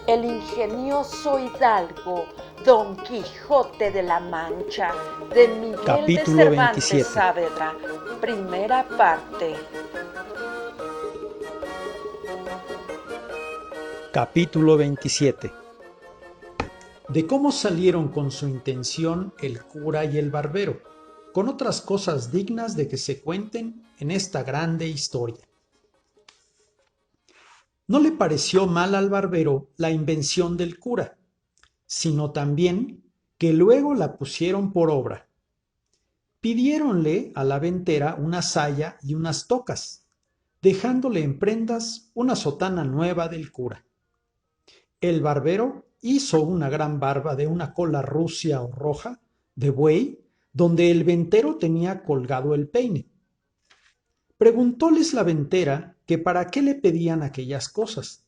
El ingenioso hidalgo Don Quijote de la Mancha, de Miguel de Capítulo Cervantes 27. Saavedra, primera parte. Capítulo 27. De cómo salieron con su intención el cura y el barbero, con otras cosas dignas de que se cuenten en esta grande historia. No le pareció mal al barbero la invención del cura, sino también que luego la pusieron por obra. Pidiéronle a la ventera una saya y unas tocas, dejándole en prendas una sotana nueva del cura. El barbero hizo una gran barba de una cola rucia o roja, de buey, donde el ventero tenía colgado el peine. Preguntóles la ventera que para qué le pedían aquellas cosas.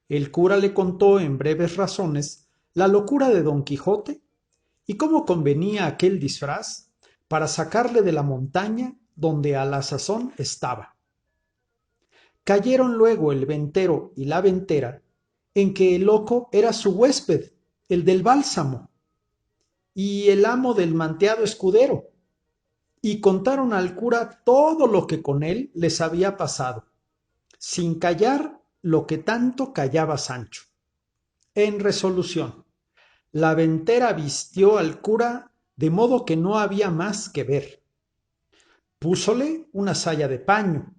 El cura le contó en breves razones la locura de Don Quijote y cómo convenía aquel disfraz para sacarle de la montaña donde a la sazón estaba. Cayeron luego el ventero y la ventera en que el loco era su huésped, el del bálsamo, y el amo del manteado escudero, y contaron al cura todo lo que con él les había pasado, sin callar lo que tanto callaba Sancho. En resolución, la ventera vistió al cura de modo que no había más que ver. Púsole una saya de paño,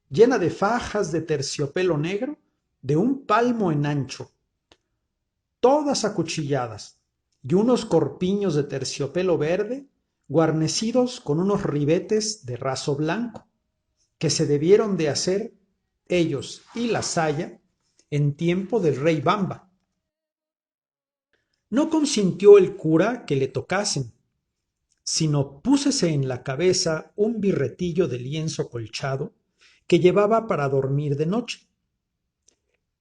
llena de fajas de terciopelo negro, de un palmo en ancho, todas acuchilladas, y unos corpiños de terciopelo verde, guarnecidos con unos ribetes de raso blanco, que se debieron de hacer ellos y la saya en tiempo del rey Bamba. No consintió el cura que le tocasen, sino púsese en la cabeza un birretillo de lienzo colchado que llevaba para dormir de noche,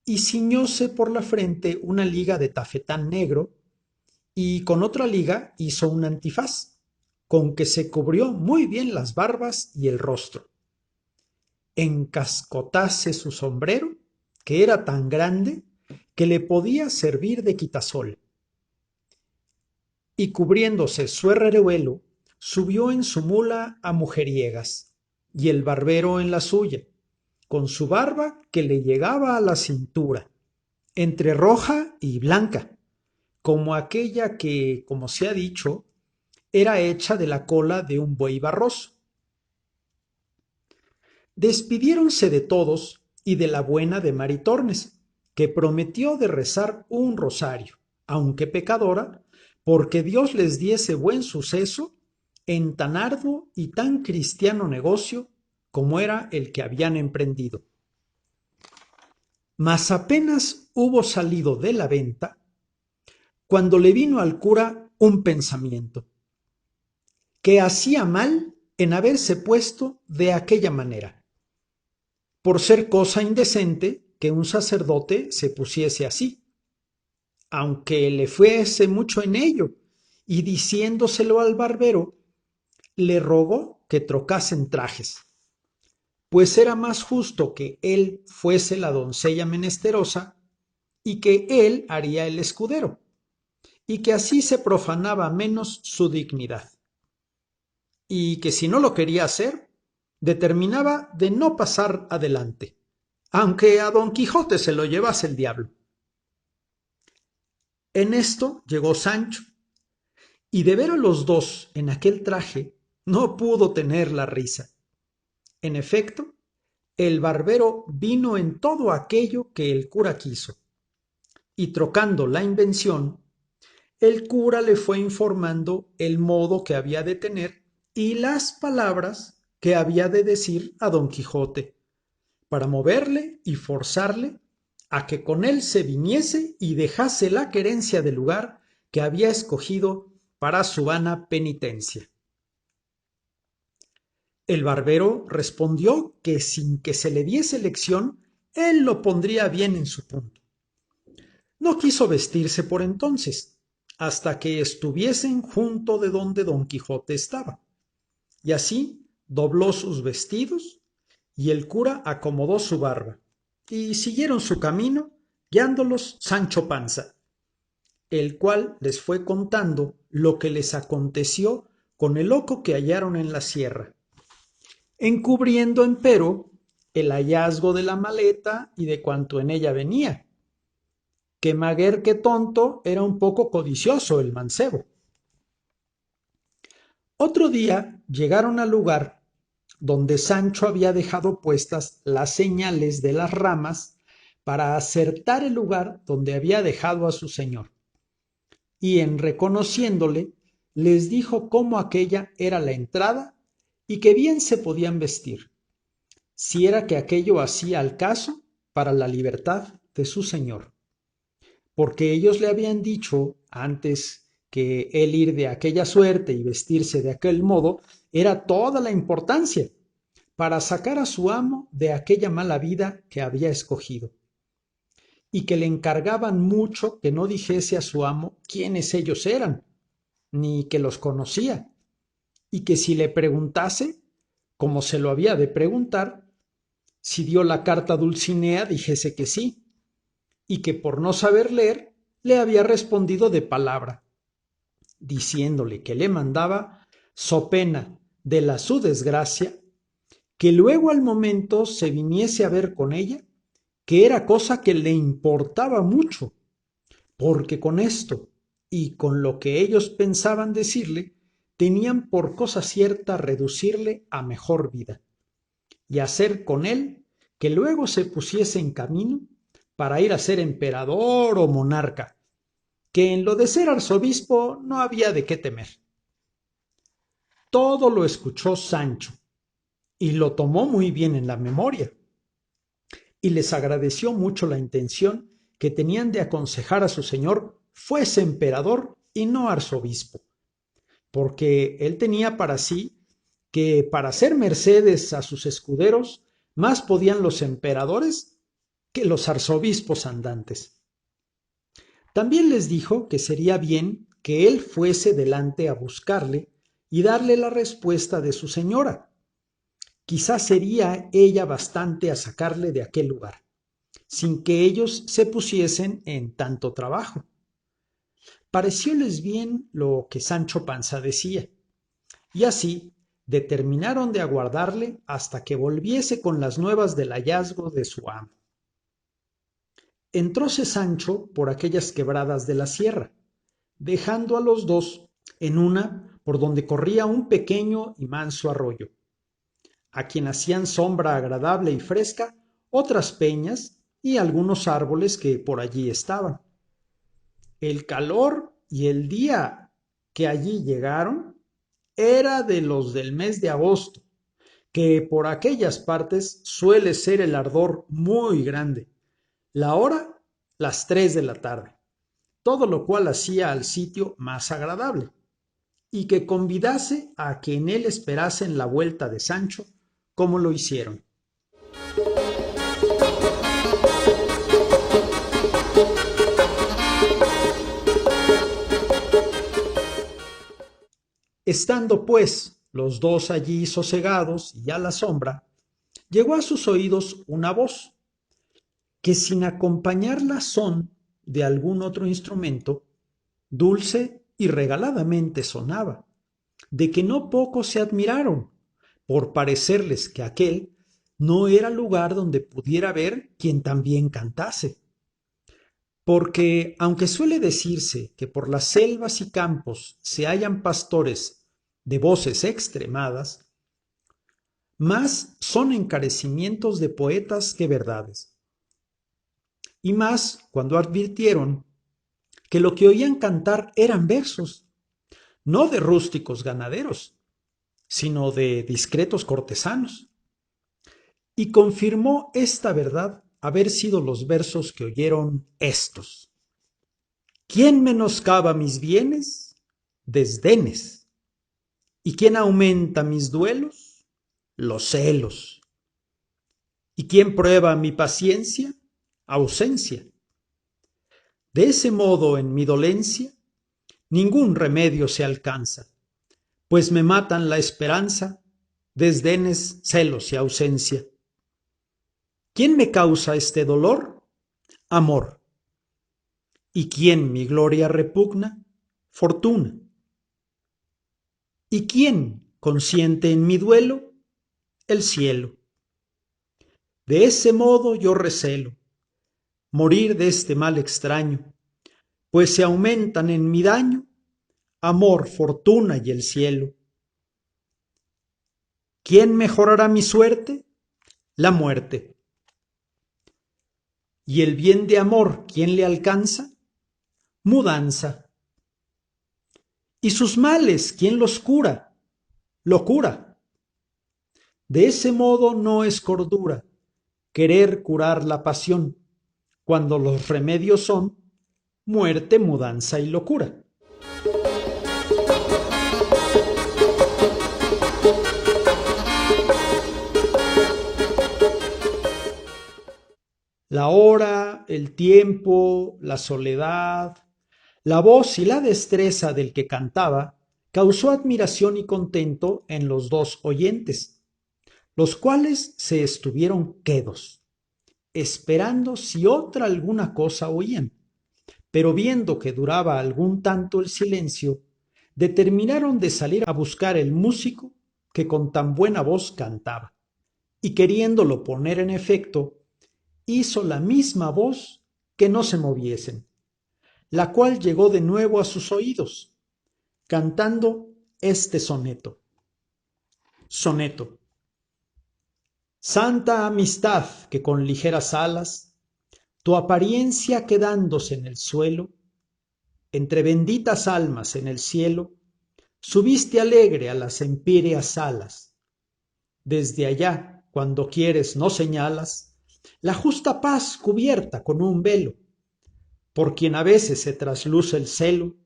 y ciñóse por la frente una liga de tafetán negro, y con otra liga hizo un antifaz, con que se cubrió muy bien las barbas y el rostro. Encascotase su sombrero, que era tan grande que le podía servir de quitasol, y cubriéndose su herreruelo, subió en su mula a mujeriegas, y el barbero en la suya, con su barba que le llegaba a la cintura, entre roja y blanca, como aquella que, como se ha dicho, era hecha de la cola de un buey barroso. Despidiéronse de todos y de la buena de Maritornes, que prometió de rezar un rosario, aunque pecadora, porque Dios les diese buen suceso en tan arduo y tan cristiano negocio como era el que habían emprendido. Mas apenas hubo salido de la venta, cuando le vino al cura un pensamiento, que hacía mal en haberse puesto de aquella manera, por ser cosa indecente que un sacerdote se pusiese así, aunque le fuese mucho en ello, y diciéndoselo al barbero, le rogó que trocasen trajes, pues era más justo que él fuese la doncella menesterosa y que él haría el escudero, y que así se profanaba menos su dignidad, y que si no lo quería hacer, determinaba de no pasar adelante, aunque a Don Quijote se lo llevase el diablo. En esto llegó Sancho, y de ver a los dos en aquel traje, no pudo tener la risa. En efecto, el barbero vino en todo aquello que el cura quiso, y trocando la invención, el cura le fue informando el modo que había de tener y las palabras que había de decir a Don Quijote, para moverle y forzarle a que con él se viniese y dejase la querencia del lugar que había escogido para su vana penitencia. El barbero respondió que sin que se le diese lección, él lo pondría bien en su punto. No quiso vestirse por entonces, hasta que estuviesen junto de donde Don Quijote estaba, y así dobló sus vestidos, y el cura acomodó su barba, y siguieron su camino guiándolos Sancho Panza, el cual les fue contando lo que les aconteció con el loco que hallaron en la sierra, encubriendo empero el hallazgo de la maleta y de cuanto en ella venía, que maguer que tonto era un poco codicioso el mancebo. Otro día llegaron al lugar donde Sancho había dejado puestas las señales de las ramas para acertar el lugar donde había dejado a su señor, y en reconociéndole les dijo cómo aquella era la entrada y que bien se podían vestir, si era que aquello hacía al caso para la libertad de su señor, porque ellos le habían dicho antes que el ir de aquella suerte y vestirse de aquel modo era toda la importancia para sacar a su amo de aquella mala vida que había escogido, y que le encargaban mucho que no dijese a su amo quiénes ellos eran, ni que los conocía, y que si le preguntase, como se lo había de preguntar, si dio la carta a Dulcinea dijese que sí, y que por no saber leer le había respondido de palabra, diciéndole que le mandaba, so pena de la su desgracia, que luego al momento se viniese a ver con ella, que era cosa que le importaba mucho, porque con esto y con lo que ellos pensaban decirle, tenían por cosa cierta reducirle a mejor vida, y hacer con él que luego se pusiese en camino para ir a ser emperador o monarca, que en lo de ser arzobispo no había de qué temer. Todo lo escuchó Sancho, y lo tomó muy bien en la memoria, y les agradeció mucho la intención que tenían de aconsejar a su señor fuese emperador y no arzobispo, porque él tenía para sí que para hacer mercedes a sus escuderos más podían los emperadores que los arzobispos andantes. También les dijo que sería bien que él fuese delante a buscarle y darle la respuesta de su señora. Quizás sería ella bastante a sacarle de aquel lugar, sin que ellos se pusiesen en tanto trabajo. Parecióles bien lo que Sancho Panza decía, y así determinaron de aguardarle hasta que volviese con las nuevas del hallazgo de su amo. Entróse Sancho por aquellas quebradas de la sierra, dejando a los dos en una por donde corría un pequeño y manso arroyo, a quien hacían sombra agradable y fresca otras peñas y algunos árboles que por allí estaban. El calor y el día que allí llegaron era de los del mes de agosto, que por aquellas partes suele ser el ardor muy grande. La hora, las 3 de la tarde, todo lo cual hacía al sitio más agradable, y que convidase a que en él esperasen la vuelta de Sancho, como lo hicieron. Estando pues los dos allí sosegados y a la sombra, llegó a sus oídos una voz, que sin acompañar la son de algún otro instrumento, dulce y regaladamente sonaba, de que no poco se admiraron, por parecerles que aquel no era lugar donde pudiera haber quien también cantase. Porque, aunque suele decirse que por las selvas y campos se hallan pastores de voces extremadas, más son encarecimientos de poetas que verdades. Y más cuando advirtieron que lo que oían cantar eran versos, no de rústicos ganaderos, sino de discretos cortesanos. Y confirmó esta verdad haber sido los versos que oyeron estos. ¿Quién menoscaba mis bienes? Desdenes. ¿Y quién aumenta mis duelos? Los celos. ¿Y quién prueba mi paciencia? Ausencia. De ese modo en mi dolencia ningún remedio se alcanza, pues me matan la esperanza, desdenes, celos y ausencia. ¿Quién me causa este dolor? Amor, ¿Y quién mi gloria repugna? Fortuna. ¿Y quién consiente en mi duelo? El cielo. De ese modo yo recelo morir de este mal extraño, pues se aumentan en mi daño amor, fortuna y el cielo. ¿Quién mejorará mi suerte? La muerte. ¿Y el bien de amor quién le alcanza? Mudanza. ¿Y sus males quién los cura? Locura. De ese modo no es cordura querer curar la pasión, cuando los remedios son muerte, mudanza y locura. La hora, el tiempo, la soledad, la voz y la destreza del que cantaba causó admiración y contento en los dos oyentes, los cuales se estuvieron quedos, esperando si otra alguna cosa oían, pero viendo que duraba algún tanto el silencio, determinaron de salir a buscar el músico que con tan buena voz cantaba, y queriéndolo poner en efecto, hizo la misma voz que no se moviesen, la cual llegó de nuevo a sus oídos, cantando este soneto. Soneto. Santa amistad que con ligeras alas, tu apariencia quedándose en el suelo, entre benditas almas en el cielo, subiste alegre a las empíreas alas. Desde allá, cuando quieres, no señalas la justa paz cubierta con un velo, por quien a veces se trasluce el celo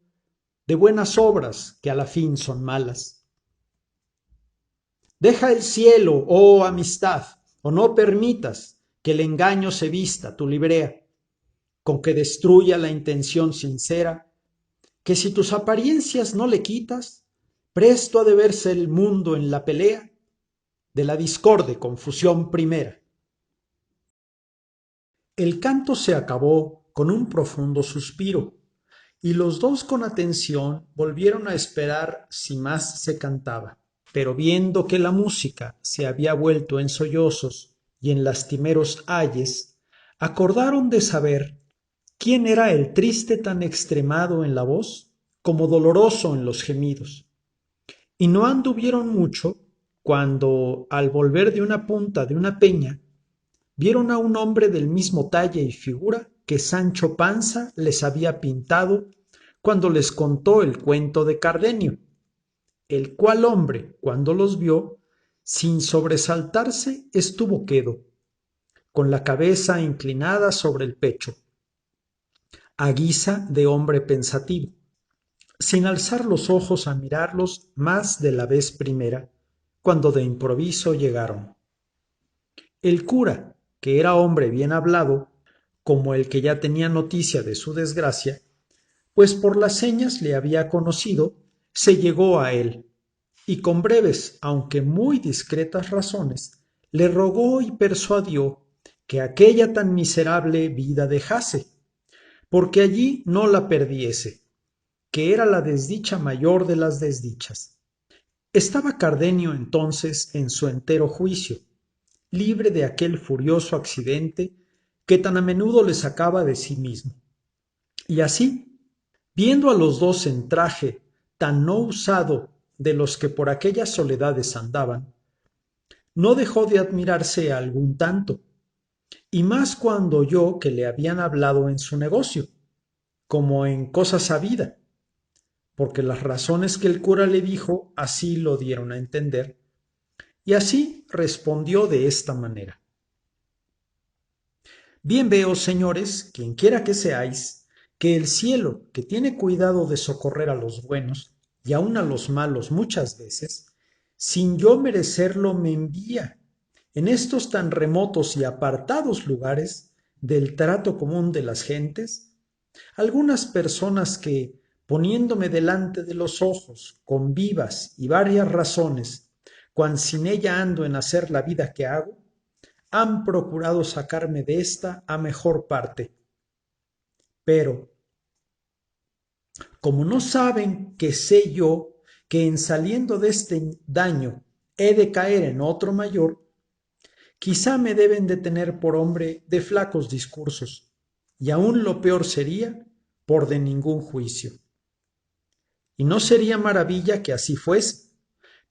de buenas obras que a la fin son malas. Deja el cielo, oh amistad, o no permitas que el engaño se vista tu librea, con que destruya la intención sincera, que si tus apariencias no le quitas, presto ha de verse el mundo en la pelea de la discorde confusión primera. El canto se acabó con un profundo suspiro, y los dos con atención volvieron a esperar si más se cantaba. Pero viendo que la música se había vuelto en sollozos y en lastimeros ayes, acordaron de saber quién era el triste tan extremado en la voz como doloroso en los gemidos. Y no anduvieron mucho cuando, al volver de una punta de una peña, vieron a un hombre del mismo talle y figura que Sancho Panza les había pintado cuando les contó el cuento de Cardenio, el cual hombre, cuando los vio, sin sobresaltarse, estuvo quedo, con la cabeza inclinada sobre el pecho, a guisa de hombre pensativo, sin alzar los ojos a mirarlos más de la vez primera, cuando de improviso llegaron. El cura, que era hombre bien hablado, como el que ya tenía noticia de su desgracia, pues por las señas le había conocido, se llegó a él, y con breves, aunque muy discretas razones, le rogó y persuadió que aquella tan miserable vida dejase, porque allí no la perdiese, que era la desdicha mayor de las desdichas. Estaba Cardenio entonces en su entero juicio, libre de aquel furioso accidente que tan a menudo le sacaba de sí mismo. Y así, viendo a los dos en traje tan no usado de los que por aquellas soledades andaban, no dejó de admirarse algún tanto, y más cuando oyó que le habían hablado en su negocio, como en cosa sabida, porque las razones que el cura le dijo así lo dieron a entender, y así respondió de esta manera. Bien veo, señores, quienquiera que seáis, que el cielo, que tiene cuidado de socorrer a los buenos y aun a los malos muchas veces, sin yo merecerlo me envía en estos tan remotos y apartados lugares del trato común de las gentes, algunas personas que, poniéndome delante de los ojos con vivas y varias razones, cuan sin ella ando en hacer la vida que hago, han procurado sacarme de ésta a mejor parte. Pero, como no saben que sé yo que en saliendo de este daño he de caer en otro mayor, quizá me deben de tener por hombre de flacos discursos, y aún lo peor sería por de ningún juicio. Y no sería maravilla que así fuese,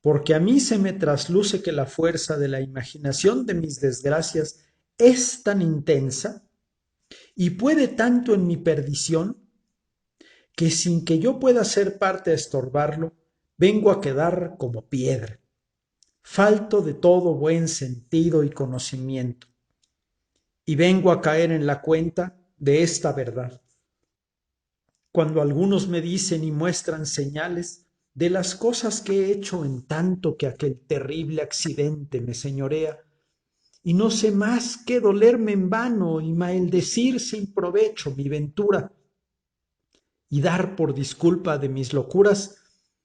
porque a mí se me trasluce que la fuerza de la imaginación de mis desgracias es tan intensa y puede tanto en mi perdición, que sin que yo pueda ser parte a estorbarlo, vengo a quedar como piedra, falto de todo buen sentido y conocimiento, y vengo a caer en la cuenta de esta verdad. Cuando algunos me dicen y muestran señales de las cosas que he hecho en tanto que aquel terrible accidente me señorea, y no sé más que dolerme en vano y maldecir sin provecho mi ventura, y dar por disculpa de mis locuras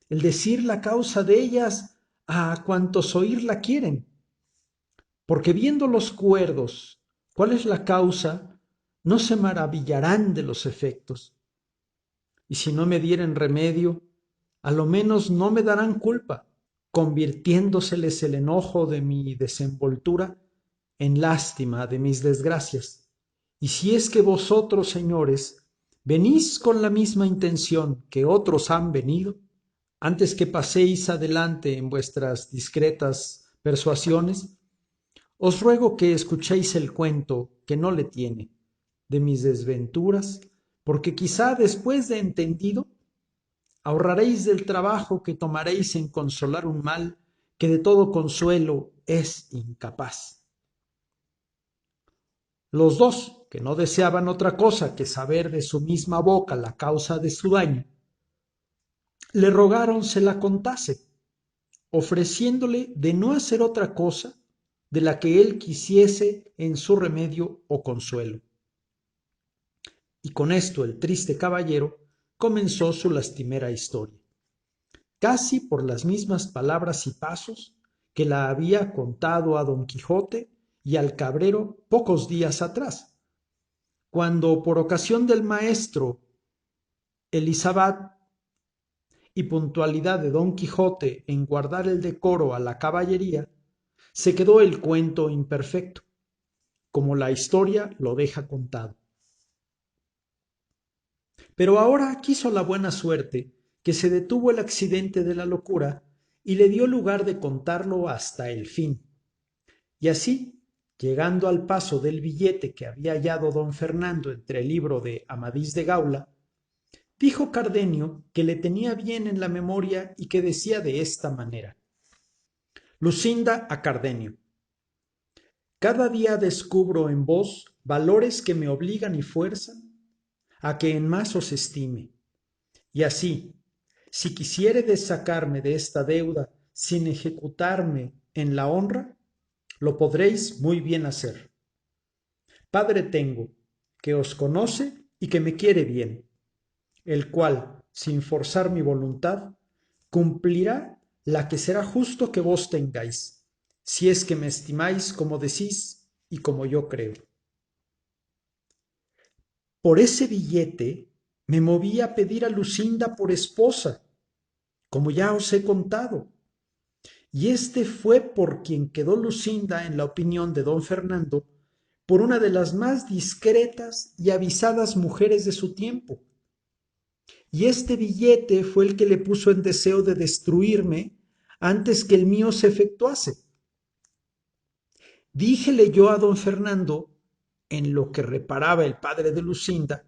el decir la causa de ellas a cuantos oírla quieren, porque viendo los cuerdos cuál es la causa, no se maravillarán de los efectos, y si no me dieren remedio, a lo menos no me darán culpa, convirtiéndoseles el enojo de mi desenvoltura en lástima de mis desgracias. Y si es que vosotros, señores, venís con la misma intención que otros han venido, antes que paséis adelante en vuestras discretas persuasiones, os ruego que escuchéis el cuento que no le tiene de mis desventuras, porque quizá después de entendido ahorraréis del trabajo que tomaréis en consolar un mal que de todo consuelo es incapaz. Los dos, que no deseaban otra cosa que saber de su misma boca la causa de su daño, le rogaron se la contase, ofreciéndole de no hacer otra cosa de la que él quisiese en su remedio o consuelo. Y con esto el triste caballero comenzó su lastimera historia, casi por las mismas palabras y pasos que la había contado a don Quijote y al cabrero pocos días atrás, cuando por ocasión del maestro Elisabat y puntualidad de don Quijote en guardar el decoro a la caballería, se quedó el cuento imperfecto, como la historia lo deja contado. Pero ahora quiso la buena suerte que se detuvo el accidente de la locura y le dio lugar de contarlo hasta el fin. Y así, llegando al paso del billete que había hallado don Fernando entre el libro de Amadís de Gaula, dijo Cardenio que le tenía bien en la memoria y que decía de esta manera: Lucinda a Cardenio. Cada día descubro en vos valores que me obligan y fuerzan a que en más os estime. Y así, si quisiéredes sacarme de esta deuda sin ejecutarme en la honra, lo podréis muy bien hacer. Padre tengo, que os conoce y que me quiere bien, el cual, sin forzar mi voluntad, cumplirá la que será justo que vos tengáis, si es que me estimáis como decís y como yo creo. Por ese billete me moví a pedir a Lucinda por esposa, como ya os he contado, y este fue por quien quedó Lucinda en la opinión de don Fernando por una de las más discretas y avisadas mujeres de su tiempo. Y este billete fue el que le puso en deseo de destruirme antes que el mío se efectuase. Díjele yo a don Fernando, en lo que reparaba el padre de Lucinda,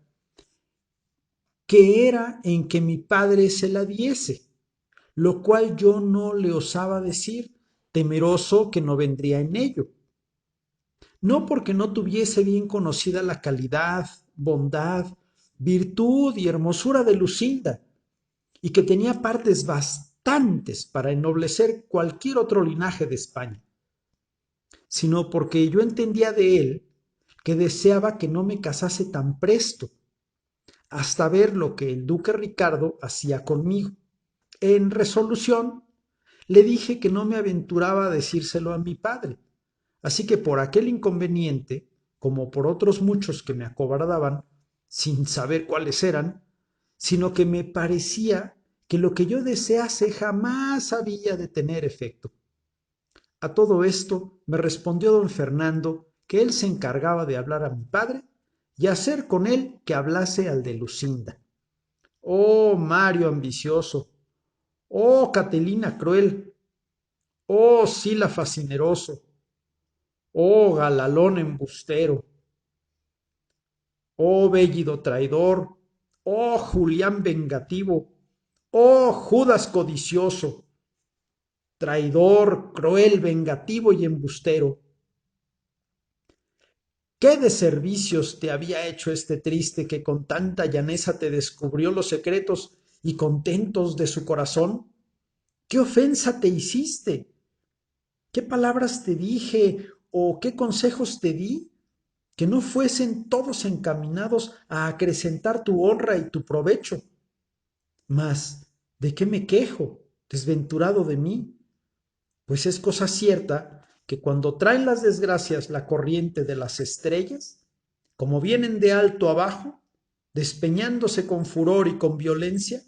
que era en que mi padre se la diese, lo cual yo no le osaba decir, temeroso que no vendría en ello. No porque no tuviese bien conocida la calidad, bondad, virtud y hermosura de Lucinda, y que tenía partes bastantes para ennoblecer cualquier otro linaje de España, sino porque yo entendía de él que deseaba que no me casase tan presto, hasta ver lo que el duque Ricardo hacía conmigo. En resolución, le dije que no me aventuraba a decírselo a mi padre, así que por aquel inconveniente, como por otros muchos que me acobardaban, sin saber cuáles eran, sino que me parecía que lo que yo desease jamás había de tener efecto. A todo esto me respondió don Fernando que él se encargaba de hablar a mi padre y hacer con él que hablase al de Lucinda. Oh, Mario ambicioso, oh, Catelina cruel, oh, Sila fascineroso, oh, Galalón embustero, oh, Béllido traidor, oh, Julián vengativo, oh, Judas codicioso, traidor, cruel, vengativo y embustero. ¿Qué deservicios te había hecho este triste que con tanta llaneza te descubrió los secretos y contentos de su corazón? ¿Qué ofensa te hiciste? ¿Qué palabras te dije o qué consejos te di que no fuesen todos encaminados a acrecentar tu honra y tu provecho? Mas, ¿de qué me quejo, desventurado de mí? Pues es cosa cierta que cuando traen las desgracias la corriente de las estrellas, como vienen de alto abajo, despeñándose con furor y con violencia,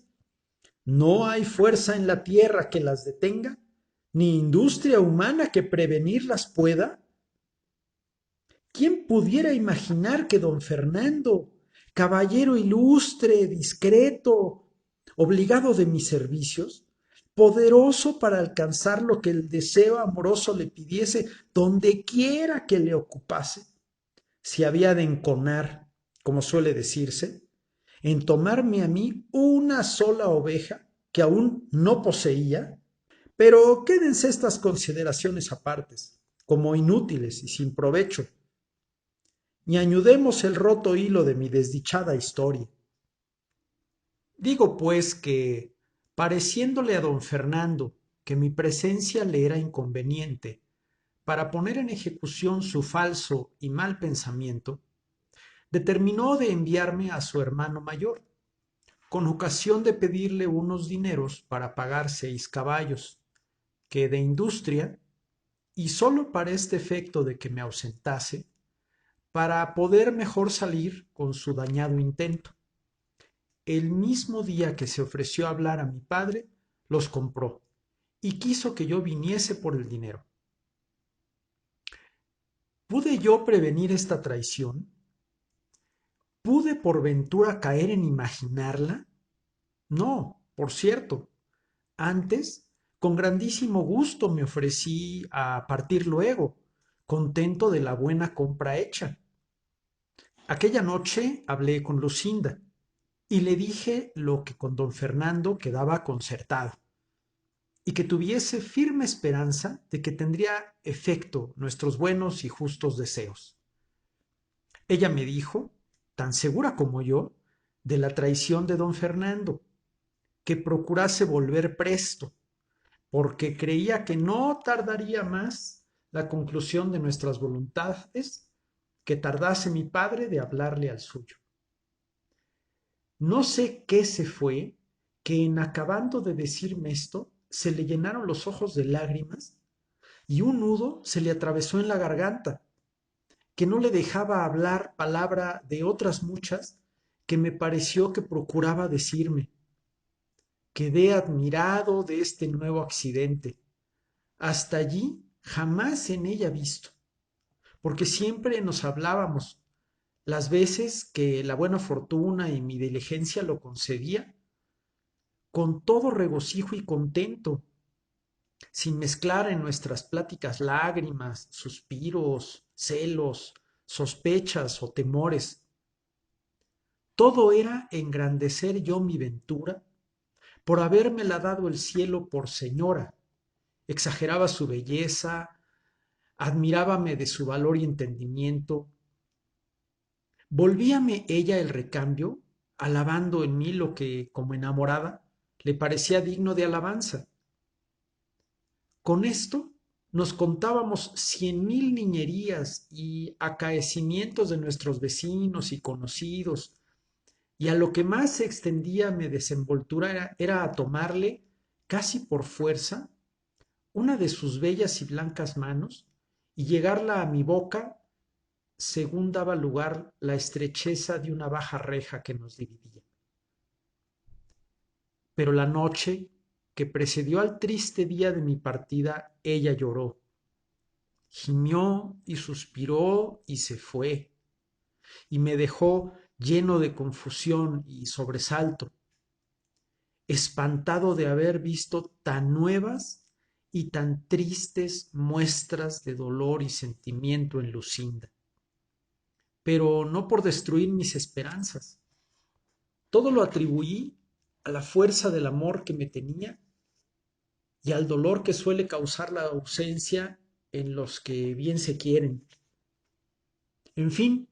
no hay fuerza en la tierra que las detenga, ni industria humana que prevenirlas pueda. ¿Quién pudiera imaginar que don Fernando, caballero ilustre, discreto, obligado de mis servicios, poderoso para alcanzar lo que el deseo amoroso le pidiese, donde quiera que le ocupase, si había de enconar, como suele decirse, en tomarme a mí una sola oveja que aún no poseía? Pero quédense estas consideraciones apartes, como inútiles y sin provecho, ni añudemos el roto hilo de mi desdichada historia. Digo pues que, pareciéndole a don Fernando que mi presencia le era inconveniente para poner en ejecución su falso y mal pensamiento, determinó de enviarme a su hermano mayor, con ocasión de pedirle unos dineros para pagar 6 caballos, que de industria, y sólo para este efecto de que me ausentase, para poder mejor salir con su dañado intento. El mismo día que se ofreció a hablar a mi padre, los compró y quiso que yo viniese por el dinero. ¿Pude yo prevenir esta traición? ¿Pude por ventura caer en imaginarla? No, por cierto. Antes, con grandísimo gusto me ofrecí a partir luego, contento de la buena compra hecha. Aquella noche hablé con Lucinda y le dije lo que con don Fernando quedaba concertado, y que tuviese firme esperanza de que tendría efecto nuestros buenos y justos deseos. Ella me dijo, tan segura como yo, de la traición de don Fernando, que procurase volver presto, porque creía que no tardaría más la conclusión de nuestras voluntades que tardase mi padre de hablarle al suyo. No sé qué se fue, que en acabando de decirme esto, se le llenaron los ojos de lágrimas y un nudo se le atravesó en la garganta, que no le dejaba hablar palabra de otras muchas que me pareció que procuraba decirme. Quedé admirado de este nuevo accidente. Hasta allí jamás en ella visto, porque siempre nos hablábamos las veces que la buena fortuna y mi diligencia lo concedía, con todo regocijo y contento, sin mezclar en nuestras pláticas lágrimas, suspiros, celos, sospechas o temores. Todo era engrandecer yo mi ventura por habérmela dado el cielo por señora. Exageraba su belleza, admirábame de su valor y entendimiento. Volvíame ella el recambio, alabando en mí lo que, como enamorada, le parecía digno de alabanza. Con esto nos contábamos 100,000 niñerías y acaecimientos de nuestros vecinos y conocidos, y a lo que más se extendía mi desenvoltura era a tomarle, casi por fuerza, una de sus bellas y blancas manos y llegarla a mi boca según daba lugar la estrecheza de una baja reja que nos dividía. Pero la noche que precedió al triste día de mi partida, ella lloró, gimió y suspiró y se fue, y me dejó lleno de confusión y sobresalto, espantado de haber visto tan nuevas y tan tristes muestras de dolor y sentimiento en Lucinda, pero no por destruir mis esperanzas. Todo lo atribuí a la fuerza del amor que me tenía y al dolor que suele causar la ausencia en los que bien se quieren. En fin,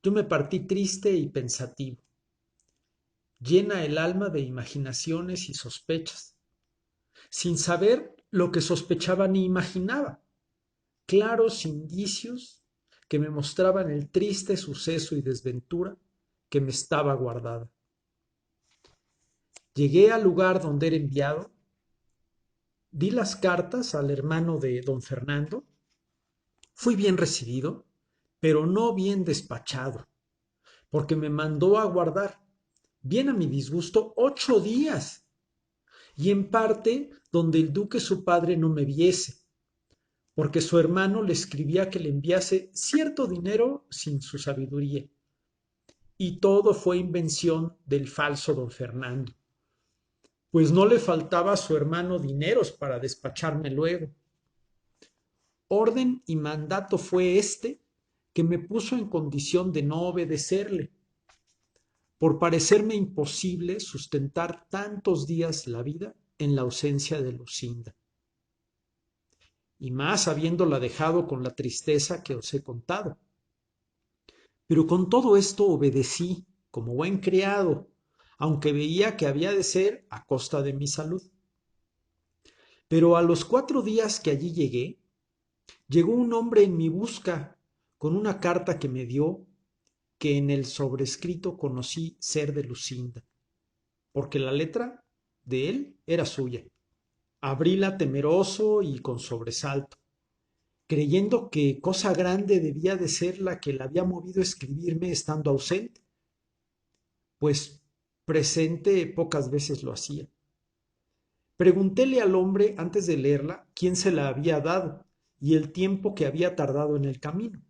yo me partí triste y pensativo, llena el alma de imaginaciones y sospechas, sin saber lo que sospechaba ni imaginaba, claros indicios que me mostraban el triste suceso y desventura que me estaba guardada. Llegué al lugar donde era enviado, di las cartas al hermano de don Fernando, fui bien recibido, pero no bien despachado, porque me mandó a guardar, bien a mi disgusto, 8 días, y en parte donde el duque su padre no me viese, porque su hermano le escribía que le enviase cierto dinero sin su sabiduría, y todo fue invención del falso don Fernando, pues no le faltaba a su hermano dineros para despacharme luego. Orden y mandato fue este que me puso en condición de no obedecerle, por parecerme imposible sustentar tantos días la vida en la ausencia de Lucinda, y más habiéndola dejado con la tristeza que os he contado. Pero con todo esto obedecí como buen criado, aunque veía que había de ser a costa de mi salud. Pero a los 4 días que allí llegué, llegó un hombre en mi busca con una carta que me dio, que en el sobrescrito conocí ser de Lucinda, porque la letra de él era suya. Abríla temeroso y con sobresalto, creyendo que cosa grande debía de ser la que la había movido a escribirme estando ausente, pues presente pocas veces lo hacía. Preguntéle al hombre antes de leerla quién se la había dado y el tiempo que había tardado en el camino.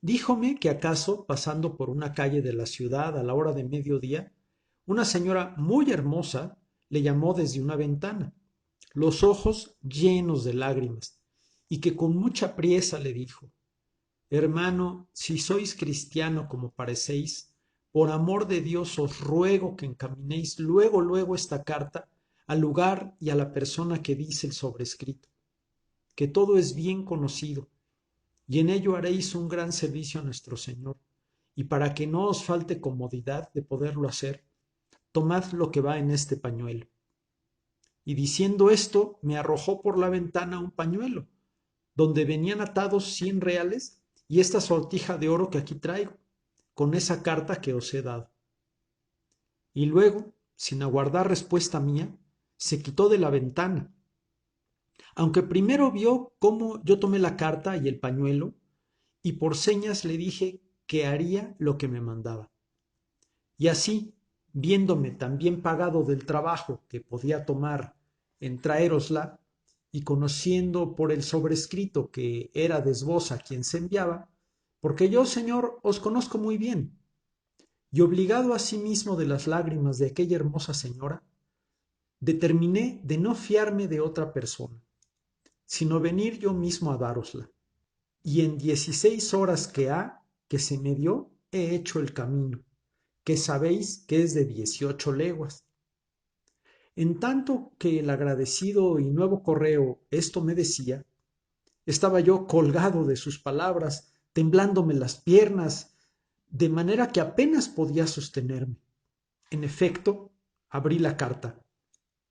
Díjome que acaso, pasando por una calle de la ciudad a la hora de mediodía, una señora muy hermosa le llamó desde una ventana, los ojos llenos de lágrimas, y que con mucha priesa le dijo: Hermano, si sois cristiano como parecéis, por amor de Dios os ruego que encaminéis luego esta carta al lugar y a la persona que dice el sobrescrito, que todo es bien conocido, y en ello haréis un gran servicio a nuestro Señor, y para que no os falte comodidad de poderlo hacer, tomad lo que va en este pañuelo. Y diciendo esto, me arrojó por la ventana un pañuelo, donde venían atados 100 reales y esta sortija de oro que aquí traigo, con esa carta que os he dado. Y luego, sin aguardar respuesta mía, se quitó de la ventana, aunque primero vio cómo yo tomé la carta y el pañuelo, y por señas le dije que haría lo que me mandaba. Y así, viéndome tan bien pagado del trabajo que podía tomar en traérosla, y conociendo por el sobrescrito que era Desbosa quien se enviaba, porque yo, señor, os conozco muy bien, y obligado asimismo de las lágrimas de aquella hermosa señora, determiné de no fiarme de otra persona, sino venir yo mismo a dárosla. Y en 16 horas que se me dio, he hecho el camino, que sabéis que es de 18 leguas. En tanto que el agradecido y nuevo correo esto me decía, estaba yo colgado de sus palabras, temblándome las piernas, de manera que apenas podía sostenerme. En efecto, abrí la carta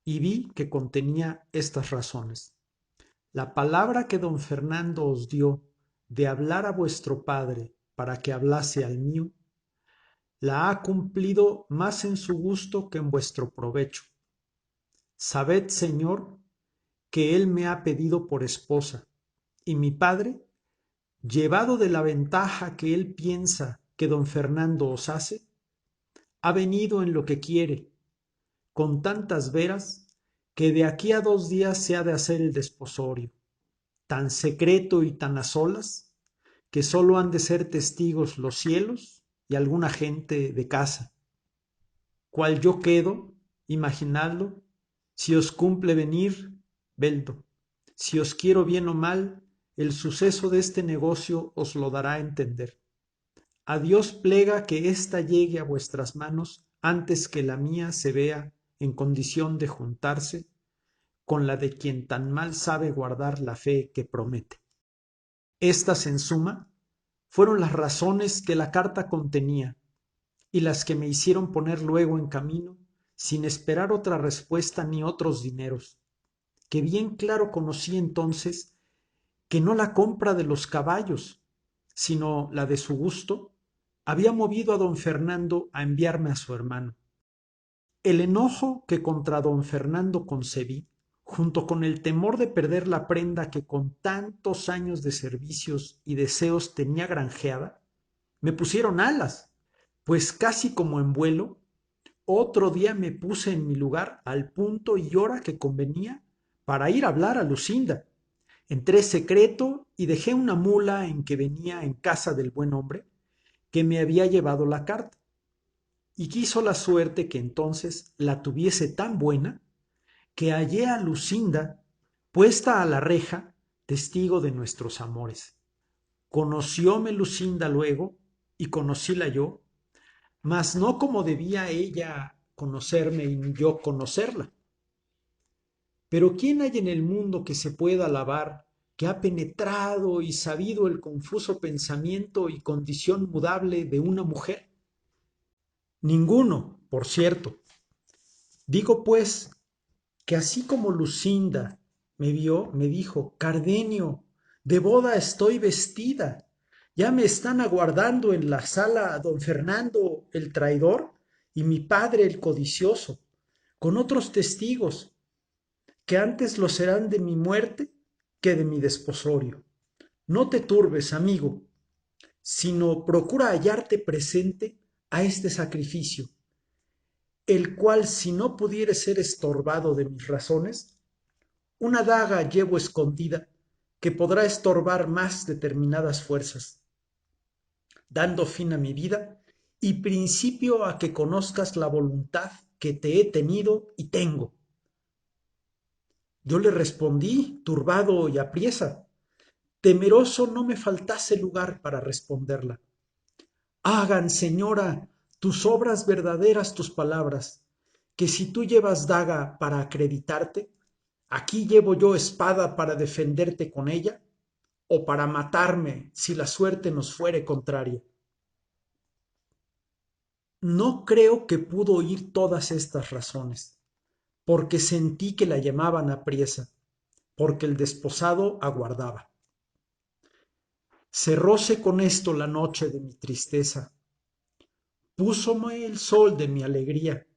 y vi que contenía estas razones. La palabra que don Fernando os dio de hablar a vuestro padre para que hablase al mío, la ha cumplido más en su gusto que en vuestro provecho. Sabed, señor, que él me ha pedido por esposa, y mi padre, llevado de la ventaja que él piensa que don Fernando os hace, ha venido en lo que quiere, con tantas veras, que de aquí a 2 días se ha de hacer el desposorio, tan secreto y tan a solas, que sólo han de ser testigos los cielos y alguna gente de casa. Cual yo quedo, imaginadlo, si os cumple venir, veldo. Si os quiero bien o mal, el suceso de este negocio os lo dará a entender. A Dios plega que ésta llegue a vuestras manos antes que la mía se vea en condición de juntarse con la de quien tan mal sabe guardar la fe que promete. Estas, en suma, fueron las razones que la carta contenía y las que me hicieron poner luego en camino, sin esperar otra respuesta ni otros dineros, que bien claro conocí entonces que no la compra de los caballos, sino la de su gusto, había movido a don Fernando a enviarme a su hermano. El enojo que contra don Fernando concebí, junto con el temor de perder la prenda que con tantos años de servicios y deseos tenía granjeada, me pusieron alas, pues casi como en vuelo, otro día me puse en mi lugar al punto y hora que convenía para ir a hablar a Lucinda. Entré secreto y dejé una mula en que venía en casa del buen hombre que me había llevado la carta. Y quiso la suerte que entonces la tuviese tan buena que hallé a Lucinda puesta a la reja, testigo de nuestros amores. Conocióme Lucinda luego y conocíla yo, mas no como debía ella conocerme y yo conocerla. Pero ¿quién hay en el mundo que se pueda alabar que ha penetrado y sabido el confuso pensamiento y condición mudable de una mujer? Ninguno, por cierto. Digo pues que así como Lucinda me vio, me dijo: Cardenio, de boda estoy vestida. Ya me están aguardando en la sala don Fernando el traidor y mi padre el codicioso, con otros testigos, que antes lo serán de mi muerte que de mi desposorio. No te turbes, amigo, sino procura hallarte presente a este sacrificio, el cual si no pudiere ser estorbado de mis razones, una daga llevo escondida que podrá estorbar más determinadas fuerzas, dando fin a mi vida y principio a que conozcas la voluntad que te he tenido y tengo. Yo le respondí, turbado y apriesa, temeroso no me faltase lugar para responderla. Hagan, señora, tus obras verdaderas tus palabras, que si tú llevas daga para acreditarte, aquí llevo yo espada para defenderte con ella, o para matarme si la suerte nos fuere contraria. No creo que pudo oír todas estas razones, porque sentí que la llamaban apriesa, porque el desposado aguardaba. Cerróse con esto la noche de mi tristeza, púsome el sol de mi alegría,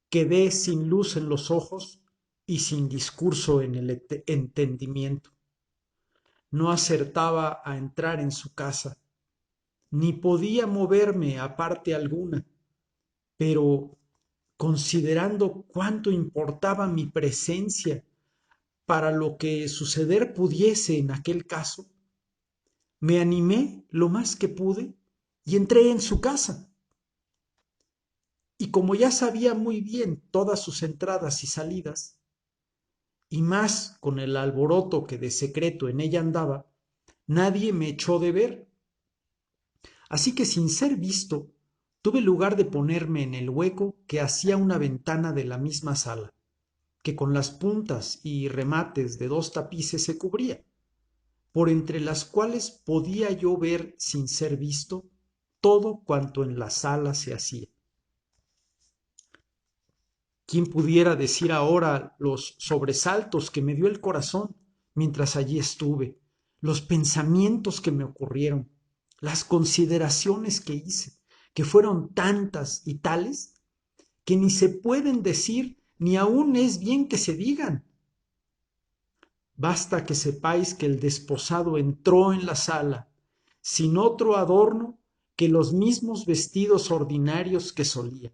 quedé sin luz en los ojos y sin discurso en el entendimiento. No acertaba a entrar en su casa, ni podía moverme a parte alguna, pero considerando cuánto importaba mi presencia para lo que suceder pudiese en aquel caso, me animé lo más que pude y entré en su casa. Y como ya sabía muy bien todas sus entradas y salidas, y más con el alboroto que de secreto en ella andaba, nadie me echó de ver. Así que sin ser visto, tuve lugar de ponerme en el hueco que hacía una ventana de la misma sala, que con las puntas y remates de 2 tapices se cubría, por entre las cuales podía yo ver sin ser visto todo cuanto en la sala se hacía. ¿Quién pudiera decir ahora los sobresaltos que me dio el corazón mientras allí estuve, los pensamientos que me ocurrieron, las consideraciones que hice, que fueron tantas y tales que ni se pueden decir ni aún es bien que se digan? Basta que sepáis que el desposado entró en la sala sin otro adorno que los mismos vestidos ordinarios que solía.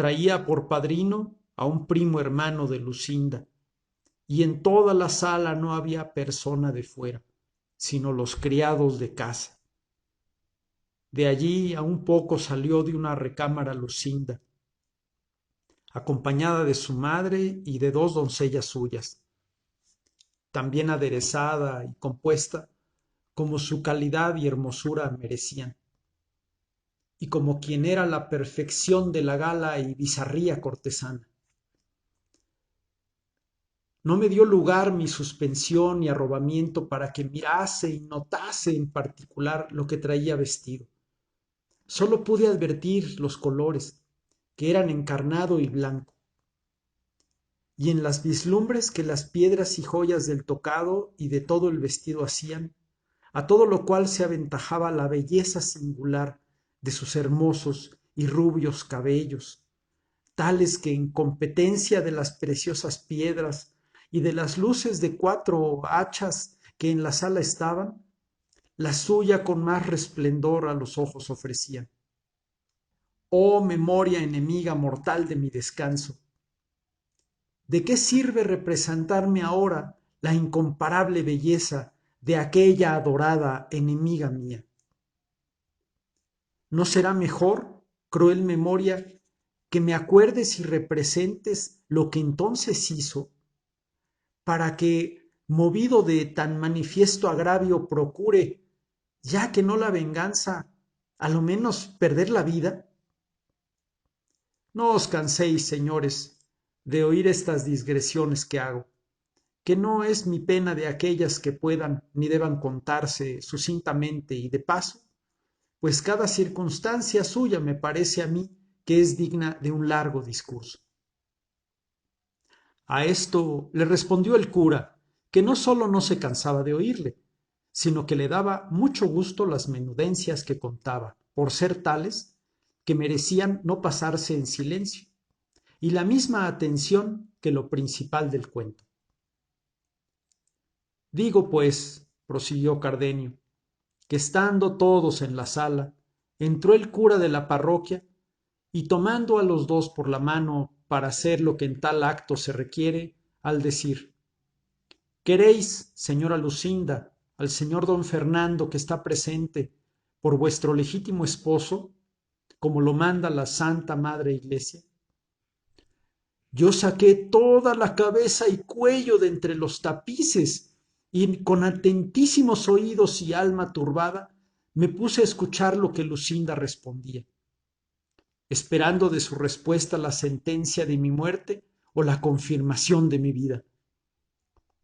Traía por padrino a un primo hermano de Lucinda, y en toda la sala no había persona de fuera, sino los criados de casa. De allí a un poco salió de una recámara Lucinda, acompañada de su madre y de dos doncellas suyas, tan bien aderezada y compuesta como su calidad y hermosura merecían, y como quien era la perfección de la gala y bizarría cortesana. No me dio lugar mi suspensión y arrobamiento para que mirase y notase en particular lo que traía vestido. Solo pude advertir los colores, que eran encarnado y blanco, y en las vislumbres que las piedras y joyas del tocado y de todo el vestido hacían, a todo lo cual se aventajaba la belleza singular de sus hermosos y rubios cabellos, tales que en competencia de las preciosas piedras y de las luces de 4 hachas que en la sala estaban, la suya con más resplendor a los ojos ofrecían. Oh memoria enemiga mortal de mi descanso, ¿de qué sirve representarme ahora la incomparable belleza de aquella adorada enemiga mía? ¿No será mejor, cruel memoria, que me acuerdes y representes lo que entonces hizo, para que, movido de tan manifiesto agravio, procure, ya que no la venganza, a lo menos perder la vida? No os canséis, señores, de oír estas digresiones que hago, que no es mi pena de aquellas que puedan ni deban contarse sucintamente y de paso, pues cada circunstancia suya me parece a mí que es digna de un largo discurso. A esto le respondió el cura, que no sólo no se cansaba de oírle, sino que le daba mucho gusto las menudencias que contaba, por ser tales que merecían no pasarse en silencio, y la misma atención que lo principal del cuento. Digo, pues, prosiguió Cardenio, que estando todos en la sala, entró el cura de la parroquia y tomando a los dos por la mano para hacer lo que en tal acto se requiere, al decir: ¿Queréis, señora Lucinda, al señor don Fernando que está presente, por vuestro legítimo esposo, como lo manda la Santa Madre Iglesia? Yo saqué toda la cabeza y cuello de entre los tapices y con atentísimos oídos y alma turbada me puse a escuchar lo que Lucinda respondía, esperando de su respuesta la sentencia de mi muerte o la confirmación de mi vida.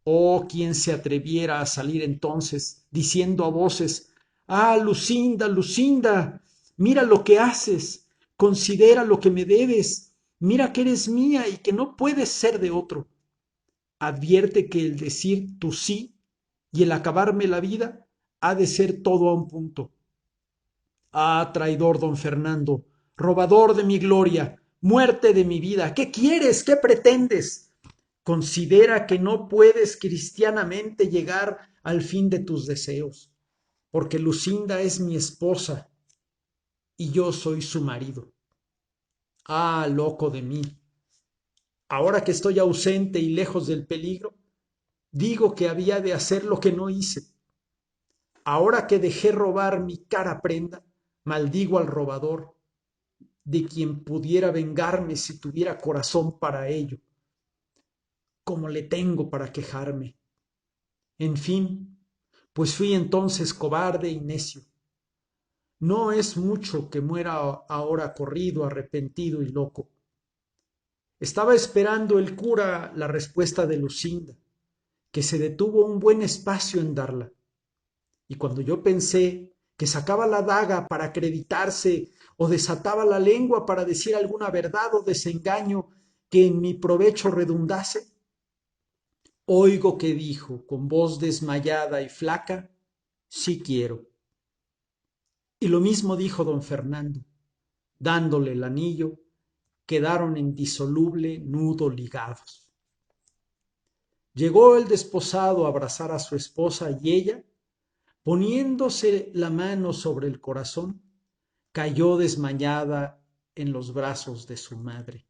Oh, quién se atreviera a salir entonces diciendo a voces: ah, Lucinda, Lucinda, mira lo que haces, considera lo que me debes, mira que eres mía y que no puedes ser de otro. Advierte que el decir tu sí y el acabarme la vida ha de ser todo a un punto. Ah, traidor don Fernando, robador de mi gloria, muerte de mi vida, ¿qué quieres? ¿Qué pretendes? Considera que no puedes cristianamente llegar al fin de tus deseos, porque Lucinda es mi esposa y yo soy su marido. Ah, loco de mí. Ahora que estoy ausente y lejos del peligro, digo que había de hacer lo que no hice. Ahora que dejé robar mi cara prenda, maldigo al robador, de quien pudiera vengarme si tuviera corazón para ello, como le tengo para quejarme. En fin, pues fui entonces cobarde y necio. No es mucho que muera ahora corrido, arrepentido y loco. Estaba esperando el cura la respuesta de Lucinda, que se detuvo un buen espacio en darla, y cuando yo pensé que sacaba la daga para acreditarse o desataba la lengua para decir alguna verdad o desengaño que en mi provecho redundase, oigo que dijo con voz desmayada y flaca: sí quiero. Y lo mismo dijo don Fernando. Dándole el anillo, quedaron en disoluble nudo ligados. Llegó el desposado a abrazar a su esposa y ella, poniéndose la mano sobre el corazón, cayó desmayada en los brazos de su madre.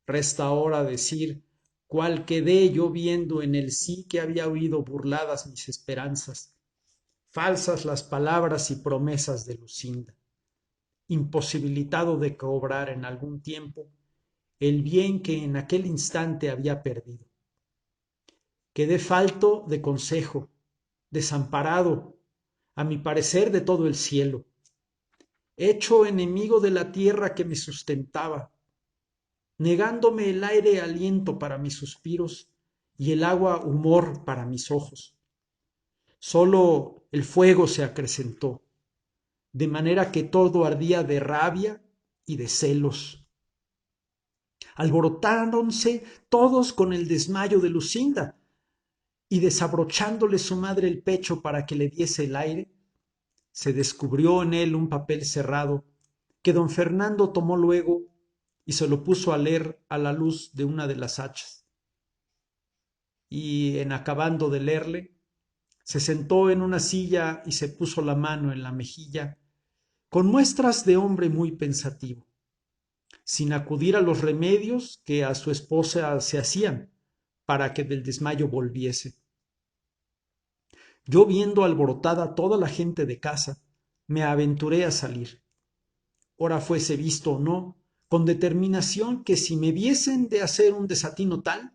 Resta ahora decir cuál quedé yo viendo en el sí que había oído burladas mis esperanzas, falsas las palabras y promesas de Lucinda, imposibilitado de cobrar en algún tiempo el bien que en aquel instante había perdido. Quedé falto de consejo, desamparado, a mi parecer, de todo el cielo, hecho enemigo de la tierra que me sustentaba, negándome el aire aliento para mis suspiros y el agua humor para mis ojos. Sólo el fuego se acrecentó, de manera que todo ardía de rabia y de celos. Alborotáronse todos con el desmayo de Lucinda, y desabrochándole su madre el pecho para que le diese el aire, se descubrió en él un papel cerrado que don Fernando tomó luego y se lo puso a leer a la luz de una de las hachas. Y en acabando de leerle, se sentó en una silla y se puso la mano en la mejilla, con muestras de hombre muy pensativo, sin acudir a los remedios que a su esposa se hacían para que del desmayo volviese. Yo, viendo alborotada toda la gente de casa, me aventuré a salir. Ora fuese visto o no, con determinación que si me viesen de hacer un desatino tal,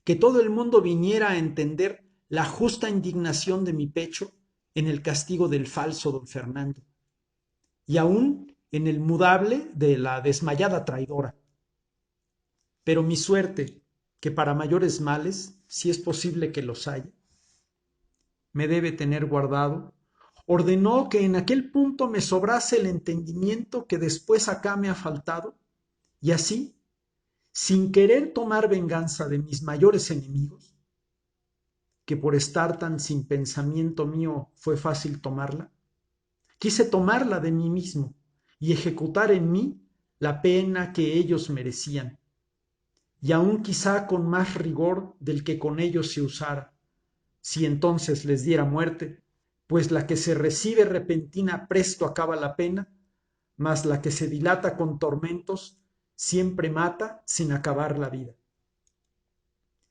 que todo el mundo viniera a entender la justa indignación de mi pecho en el castigo del falso don Fernando, y aún en el mudable de la desmayada traidora. Pero mi suerte, que para mayores males, si es posible que los haya, me debe tener guardado, ordenó que en aquel punto me sobrase el entendimiento que después acá me ha faltado, y así, sin querer tomar venganza de mis mayores enemigos, que por estar tan sin pensamiento mío fue fácil tomarla, quise tomarla de mí mismo y ejecutar en mí la pena que ellos merecían, y aun quizá con más rigor del que con ellos se usara, si entonces les diera muerte, pues la que se recibe repentina presto acaba la pena, mas la que se dilata con tormentos siempre mata sin acabar la vida.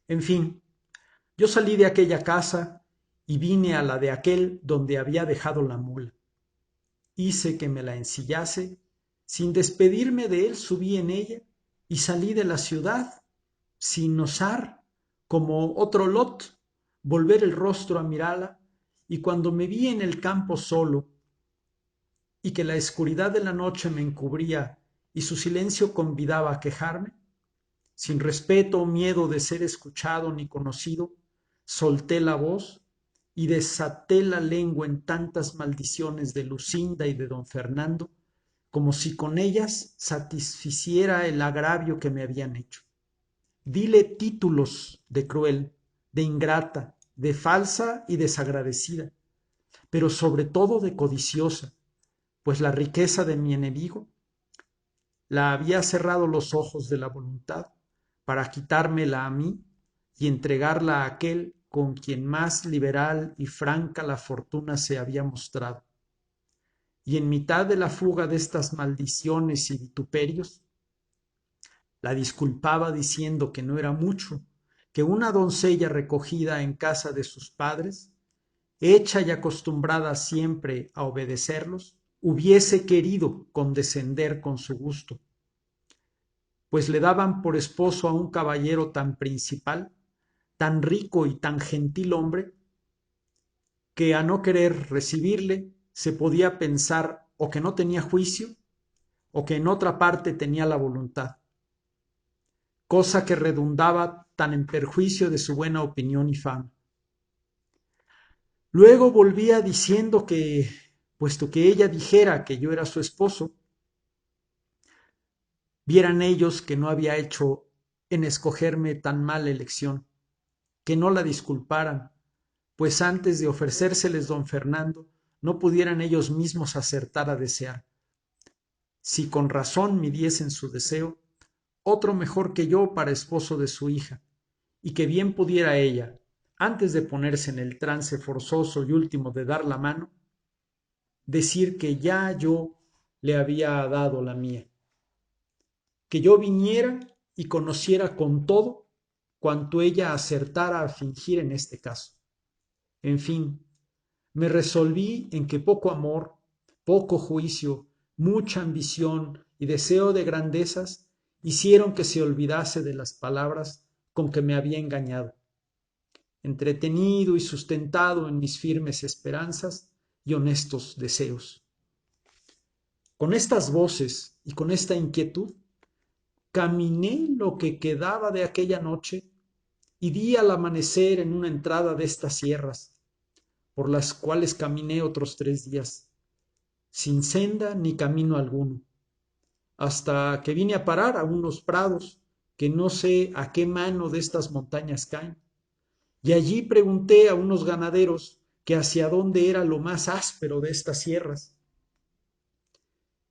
En fin, yo salí de aquella casa y vine a la de aquel donde había dejado la mula. Hice que me la ensillase, sin despedirme de él subí en ella y salí de la ciudad, sin osar, como otro Lot, volver el rostro a mirarla, y cuando me vi en el campo solo, y que la escuridad de la noche me encubría y su silencio convidaba a quejarme, sin respeto o miedo de ser escuchado ni conocido, solté la voz y desaté la lengua en tantas maldiciones de Lucinda y de don Fernando, como si con ellas satisficiera el agravio que me habían hecho. Dile títulos de cruel, de ingrata, de falsa y desagradecida, pero sobre todo de codiciosa, pues la riqueza de mi enemigo la había cerrado los ojos de la voluntad para quitármela a mí y entregarla a aquel con quien más liberal y franca la fortuna se había mostrado. Y en mitad de la fuga de estas maldiciones y vituperios, la disculpaba diciendo que no era mucho, que una doncella recogida en casa de sus padres, hecha y acostumbrada siempre a obedecerlos, hubiese querido condescender con su gusto, pues le daban por esposo a un caballero tan principal, tan rico y tan gentil hombre, que a no querer recibirle se podía pensar o que no tenía juicio o que en otra parte tenía la voluntad, cosa que redundaba tan en perjuicio de su buena opinión y fama. Luego volvía diciendo que, puesto que ella dijera que yo era su esposo, vieran ellos que no había hecho en escogerme tan mala elección, que no la disculparan, pues antes de ofrecérseles don Fernando, no pudieran ellos mismos acertar a desear, si con razón midiesen su deseo, otro mejor que yo para esposo de su hija, y que bien pudiera ella, antes de ponerse en el trance forzoso y último de dar la mano, decir que ya yo le había dado la mía. Que yo viniera y conociera con todo cuanto ella acertara a fingir en este caso. En fin, me resolví en que poco amor, poco juicio, mucha ambición y deseo de grandezas hicieron que se olvidase de las palabras con que me había engañado. Entretenido y sustentado en mis firmes esperanzas y honestos deseos. Con estas voces y con esta inquietud, caminé lo que quedaba de aquella noche y di al amanecer en una entrada de estas sierras, por las cuales caminé otros 3 días, sin senda ni camino alguno, hasta que vine a parar a unos prados que no sé a qué mano de estas montañas caen, y allí pregunté a unos ganaderos que hacia dónde era lo más áspero de estas sierras.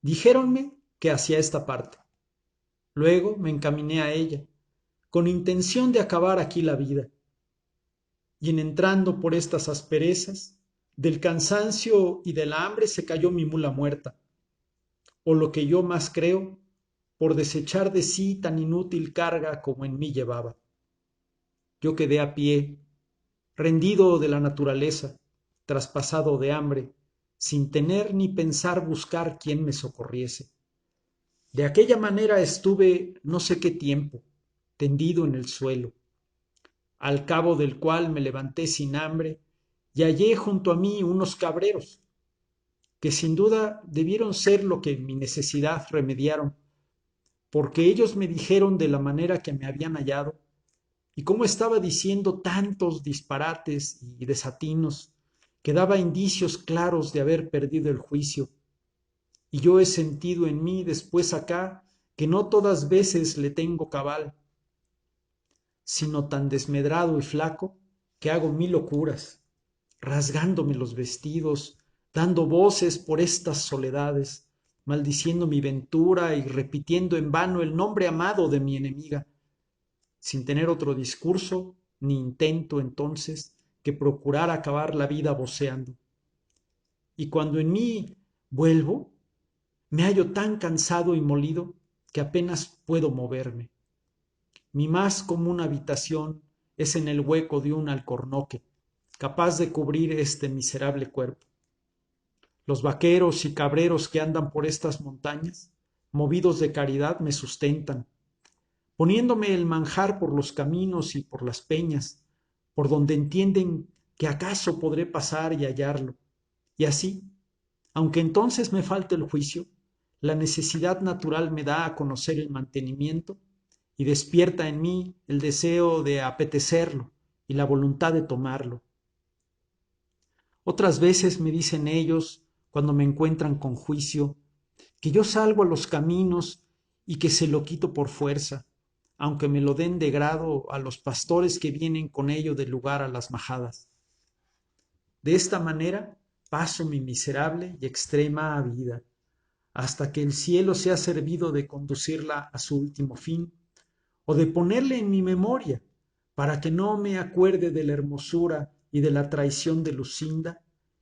Dijéronme que hacia esta parte. Luego me encaminé a ella, con intención de acabar aquí la vida. Y en entrando por estas asperezas, del cansancio y de la hambre se cayó mi mula muerta, o lo que yo más creo, por desechar de sí tan inútil carga como en mí llevaba. Yo quedé a pie, rendido de la naturaleza, traspasado de hambre, sin tener ni pensar buscar quien me socorriese. De aquella manera estuve no sé qué tiempo, tendido en el suelo, al cabo del cual me levanté sin hambre y hallé junto a mí unos cabreros, que sin duda debieron ser lo que mi necesidad remediaron, porque ellos me dijeron de la manera que me habían hallado y cómo estaba diciendo tantos disparates y desatinos que daba indicios claros de haber perdido el juicio. Y yo he sentido en mí después acá que no todas veces le tengo cabal, sino tan desmedrado y flaco que hago 1000 locuras, rasgándome los vestidos, dando voces por estas soledades, maldiciendo mi ventura y repitiendo en vano el nombre amado de mi enemiga, sin tener otro discurso ni intento entonces que procurar acabar la vida voceando. Y cuando en mí vuelvo, me hallo tan cansado y molido que apenas puedo moverme. Mi más común habitación es en el hueco de un alcornoque, capaz de cubrir este miserable cuerpo. Los vaqueros y cabreros que andan por estas montañas, movidos de caridad, me sustentan, poniéndome el manjar por los caminos y por las peñas, por donde entienden que acaso podré pasar y hallarlo. Y así, aunque entonces me falte el juicio, la necesidad natural me da a conocer el mantenimiento y despierta en mí el deseo de apetecerlo y la voluntad de tomarlo. Otras veces me dicen ellos, cuando me encuentran con juicio, que yo salgo a los caminos y que se lo quito por fuerza, aunque me lo den de grado a los pastores que vienen con ello del lugar a las majadas. De esta manera paso mi miserable y extrema vida, hasta que el cielo sea servido de conducirla a su último fin, o de ponerle en mi memoria, para que no me acuerde de la hermosura y de la traición de Lucinda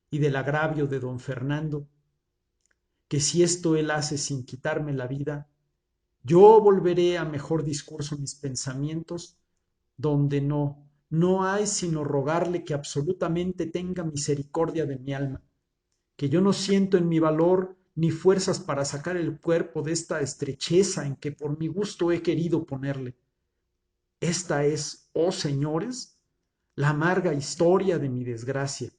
y del agravio de don Fernando, que si esto él hace sin quitarme la vida, yo volveré a mejor discurso mis pensamientos, donde no hay sino rogarle que absolutamente tenga misericordia de mi alma, que yo no siento en mi valor ni fuerzas para sacar el cuerpo de esta estrecheza en que por mi gusto he querido ponerle. Esta es, oh señores, la amarga historia de mi desgracia.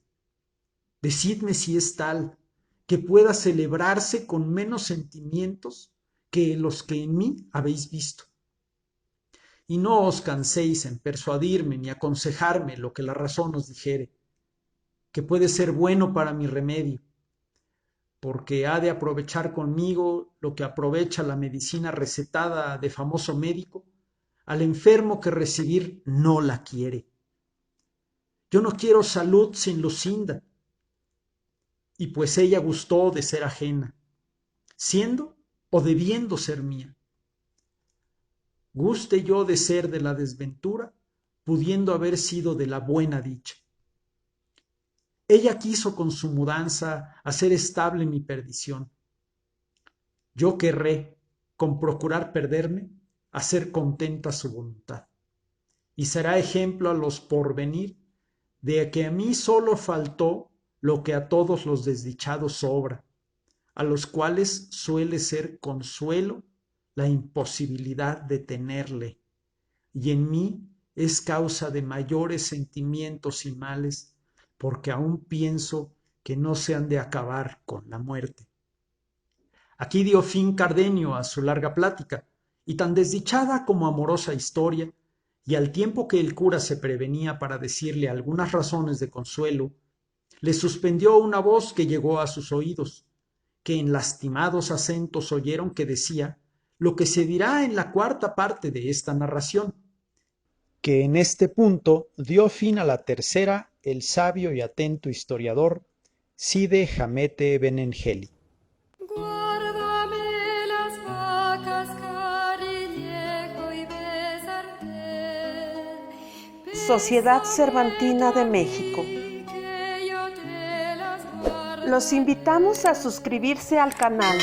Decidme si es tal, que pueda celebrarse con menos sentimientos que los que en mí habéis visto. Y no os canséis en persuadirme ni aconsejarme lo que la razón os dijere, que puede ser bueno para mi remedio, porque ha de aprovechar conmigo lo que aprovecha la medicina recetada de famoso médico al enfermo que recibir no la quiere. Yo no quiero salud sin Lucinda, y pues ella gustó de ser ajena, siendo o debiendo ser mía. Guste yo de ser de la desventura, pudiendo haber sido de la buena dicha. Ella quiso con su mudanza hacer estable mi perdición, yo querré, con procurar perderme, hacer contenta su voluntad. Y será ejemplo a los porvenir de que a mí solo faltó lo que a todos los desdichados sobra, a los cuales suele ser consuelo la imposibilidad de tenerle, y en mí es causa de mayores sentimientos y males, porque aún pienso que no se han de acabar con la muerte. Aquí dio fin Cardenio a su larga plática, y tan desdichada como amorosa historia, y al tiempo que el cura se prevenía para decirle algunas razones de consuelo, le suspendió una voz que llegó a sus oídos, que en lastimados acentos oyeron que decía lo que se dirá en la cuarta parte de esta narración, que en este punto dio fin a la tercera el sabio y atento historiador Cide Hamete Benengeli. Guárdame las vacas, cariñejo y besarte. Sociedad Cervantina de México. Que yo te las guardo. Los invitamos a suscribirse al canal.